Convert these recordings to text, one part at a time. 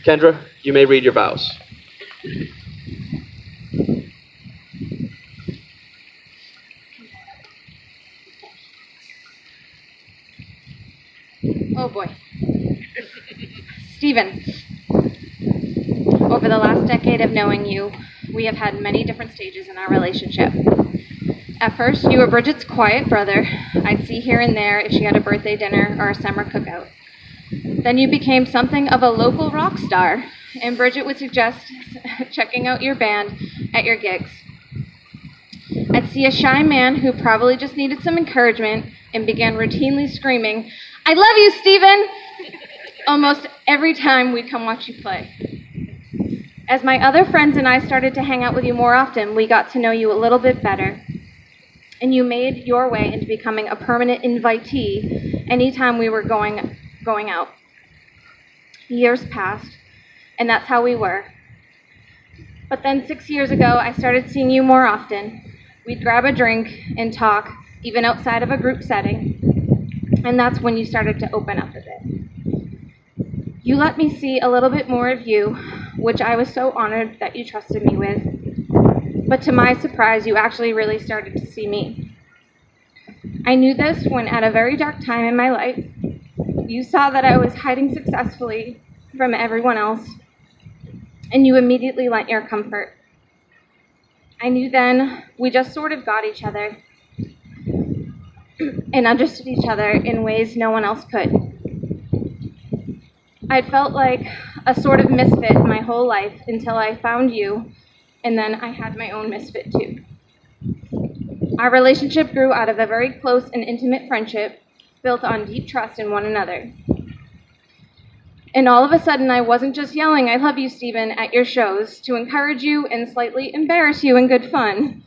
Kendra, you may read your vows. Oh boy. Stephen, over the last decade of knowing you, we have had many different stages in our relationship. At first, you were Bridget's quiet brother I'd see here and there if she had a birthday dinner or a summer cookout. Then you became something of a local rock star, and Bridget would suggest checking out your band at your gigs. I'd see a shy man who probably just needed some encouragement and began routinely screaming, "I love you, Stephen!" almost every time we'd come watch you play. As my other friends and I started to hang out with you more often, we got to know you a little bit better, and you made your way into becoming a permanent invitee anytime we were going out. Years passed, and that's how we were. But then 6 years ago, I started seeing you more often. We'd grab a drink and talk, even outside of a group setting, and that's when you started to open up a bit. You let me see a little bit more of you, which I was so honored that you trusted me with. But to my surprise, you actually really started to see me. I knew this when, at a very dark time in my life, you saw that I was hiding successfully from everyone else, and you immediately lent your comfort. I knew then we just sort of got each other and understood each other in ways no one else could. I'd felt like a sort of misfit my whole life until I found you, and then I had my own misfit too. Our relationship grew out of a very close and intimate friendship built on deep trust in one another. And all of a sudden, I wasn't just yelling, "I love you, Stephen," at your shows to encourage you and slightly embarrass you in good fun.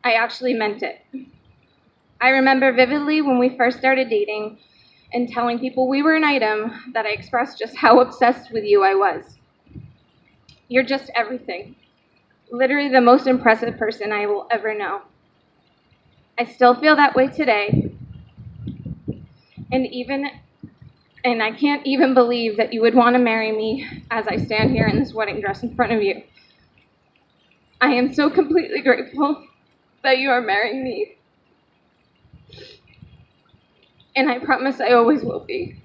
I actually meant it. I remember vividly when we first started dating and telling people we were an item that I expressed just how obsessed with you I was. You're just everything. Literally the most impressive person I will ever know. I still feel that way today. And I can't even believe that you would want to marry me as I stand here in this wedding dress in front of you. I am so completely grateful that you are marrying me. And I promise I always will be.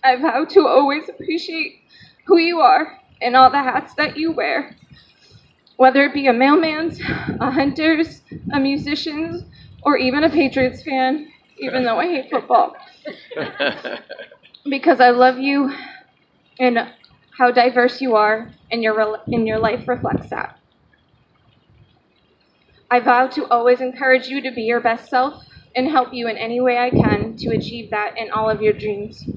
I vow to always appreciate who you are and all the hats that you wear, whether it be a mailman's, a hunter's, a musician's, or even a Patriots fan, even though I hate football. Because I love you and how diverse you are, and your life reflects that. I vow to always encourage you to be your best self and help you in any way I can to achieve that in all of your dreams.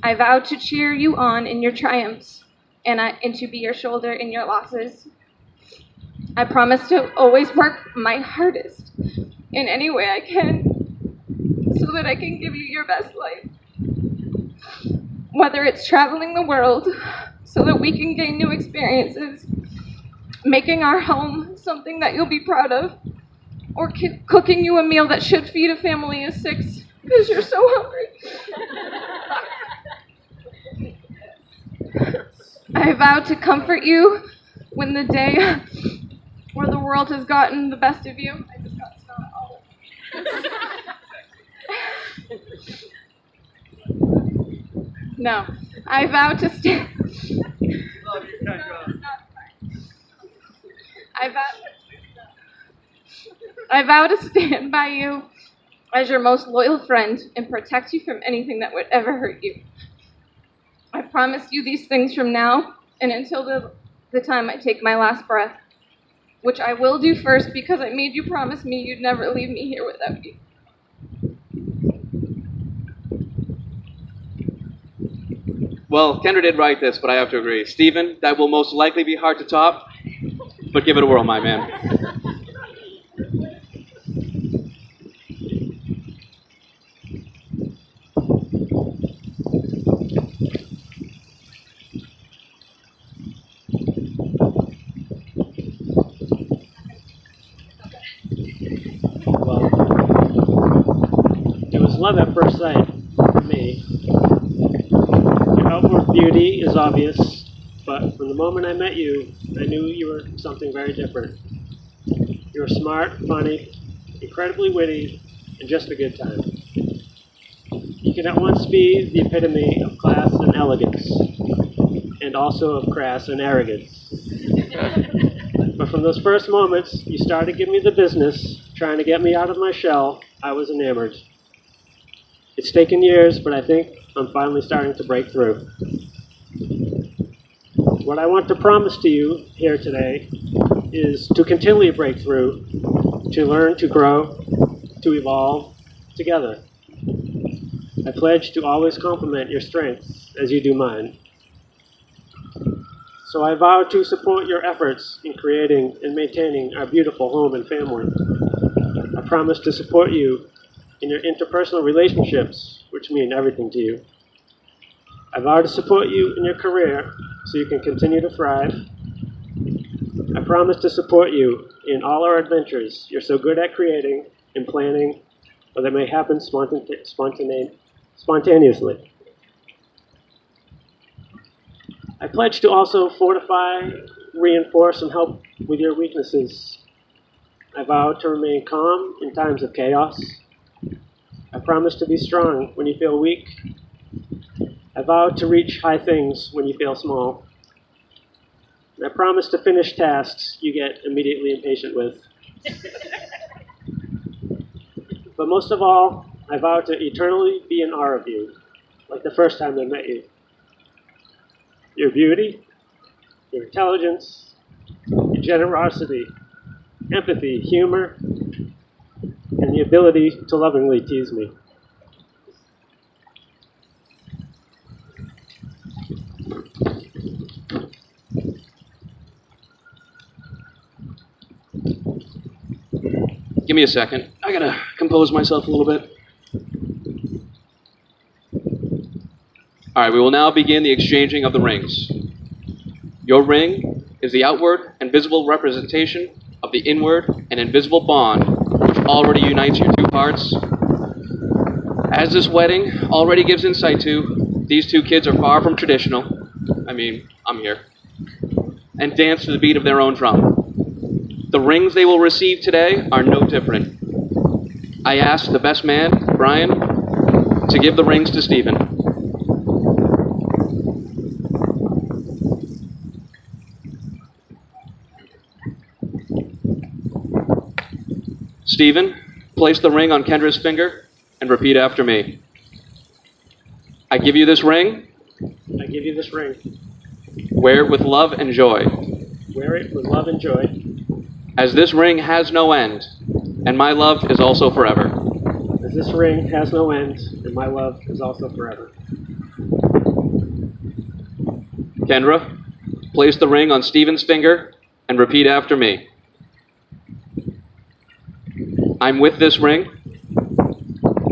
I vow to cheer you on in your triumphs and to be your shoulder in your losses. I promise to always work my hardest in any way I can so that I can give you your best life. Whether it's traveling the world so that we can gain new experiences, making our home something that you'll be proud of, or cooking you a meal that should feed a family of 6 because you're so hungry. I vow to comfort you when the day or the world has gotten the best of you. I just got snot all over. No, I vow to stand. I vow to stand by you as your most loyal friend and protect you from anything that would ever hurt you. I promise you these things from now and until the time I take my last breath, which I will do first because I made you promise me you'd never leave me here without me. Well, Kendra did write this, but I have to agree. Stephen, that will most likely be hard to top, but give it a whirl, my man. Well, it was love at first sight for me. I hope for you beauty is obvious, but from the moment I met you, I knew you were something very different. You were smart, funny, incredibly witty, and just a good time. You can at once be the epitome of class and elegance, and also of crass and arrogance. But from those first moments, you started giving me the business, trying to get me out of my shell. I was enamored. It's taken years, but I think I'm finally starting to break through. What I want to promise to you here today is to continually break through, to learn, to grow, to evolve together. I pledge to always complement your strengths as you do mine. So I vow to support your efforts in creating and maintaining our beautiful home and family. I promise to support you in your interpersonal relationships, which mean everything to you. I vow to support you in your career so you can continue to thrive. I promise to support you in all our adventures you're so good at creating and planning, or that may happen spontaneously. I pledge to also fortify, reinforce, and help with your weaknesses. I vow to remain calm in times of chaos. I promise to be strong when you feel weak. I vow to reach high things when you feel small. And I promise to finish tasks you get immediately impatient with. But most of all, I vow to eternally be in awe of you, like the first time I met you. Your beauty, your intelligence, your generosity, empathy, humor, and the ability to lovingly tease me. Give me a second. I gotta compose myself a little bit. All right, we will now begin the exchanging of the rings. Your ring is the outward and visible representation of the inward and invisible bond which already unites your two hearts. As this wedding already gives insight to, these two kids are far from traditional. I mean, I'm here. And dance to the beat of their own drum. The rings they will receive today are no different. I asked the best man, Brian, to give the rings to Stephen. Stephen, place the ring on Kendra's finger and repeat after me. I give you this ring. I give you this ring. Wear it with love and joy. Wear it with love and joy. As this ring has no end, and my love is also forever. As this ring has no end, and my love is also forever. Kendra, place the ring on Stephen's finger and repeat after me. I'm with this ring.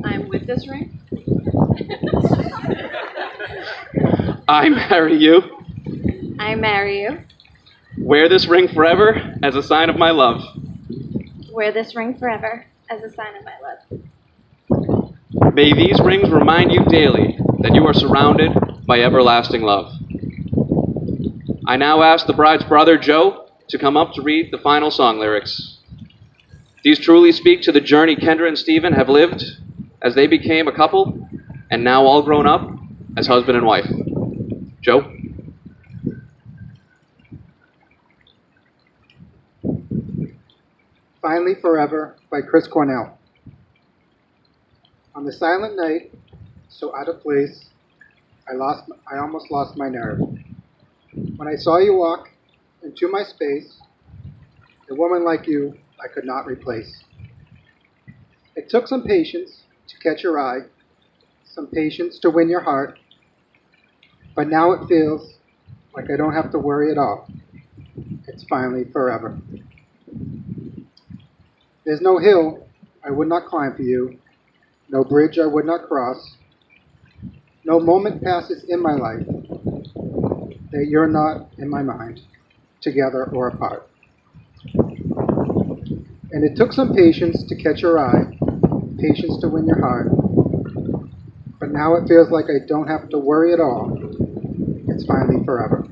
I'm with this ring. I marry you. I marry you. Wear this ring forever as a sign of my love. Wear this ring forever as a sign of my love. May these rings remind you daily that you are surrounded by everlasting love. I now ask the bride's brother, Joe, to come up to read the final song lyrics. These truly speak to the journey Kendra and Stephen have lived as they became a couple and now all grown up as husband and wife. Joe? Finally Forever by Chris Cornell. On the silent night, so out of place, I almost lost my nerve. When I saw you walk into my space, a woman like you I could not replace. It took some patience to catch your eye, some patience to win your heart, but now it feels like I don't have to worry at all. It's finally forever. There's no hill I would not climb for you, no bridge I would not cross, no moment passes in my life that you're not in my mind, together or apart. And it took some patience to catch your eye, patience to win your heart, but now it feels like I don't have to worry at all. It's finally forever.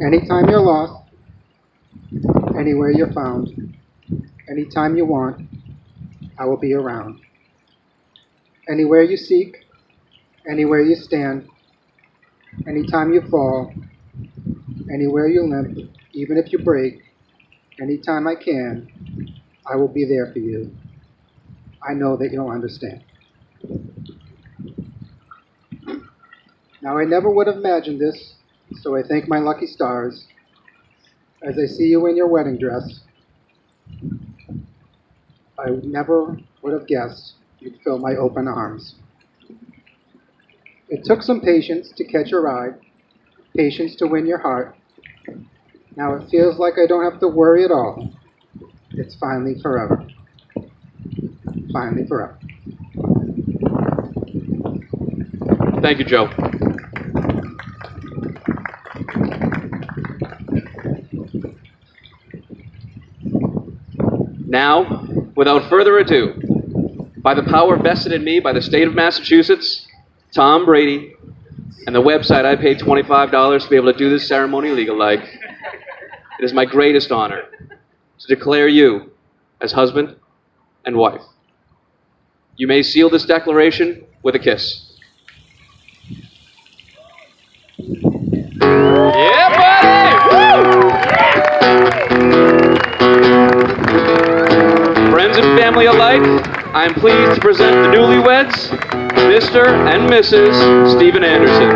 Anytime you're lost, anywhere you're found, anytime you want, I will be around. Anywhere you seek, anywhere you stand, anytime you fall, anywhere you limp, even if you break, anytime I can, I will be there for you. I know that you'll understand. Now, I never would have imagined this, so I thank my lucky stars as I see you in your wedding dress. I never would have guessed you'd fill my open arms. It took some patience to catch your eye, patience to win your heart. Now it feels like I don't have to worry at all. It's finally forever. Finally forever. Thank you, Joe. Now, without further ado, by the power vested in me by the state of Massachusetts, Tom Brady, and the website I paid $25 to be able to do this ceremony legal-like, it is my greatest honor to declare you as husband and wife. You may seal this declaration with a kiss. Yeah, buddy! Woo! Friends and family alike, I am pleased to present the newlyweds, Mr. and Mrs. Stephen Anderson.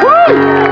Woo!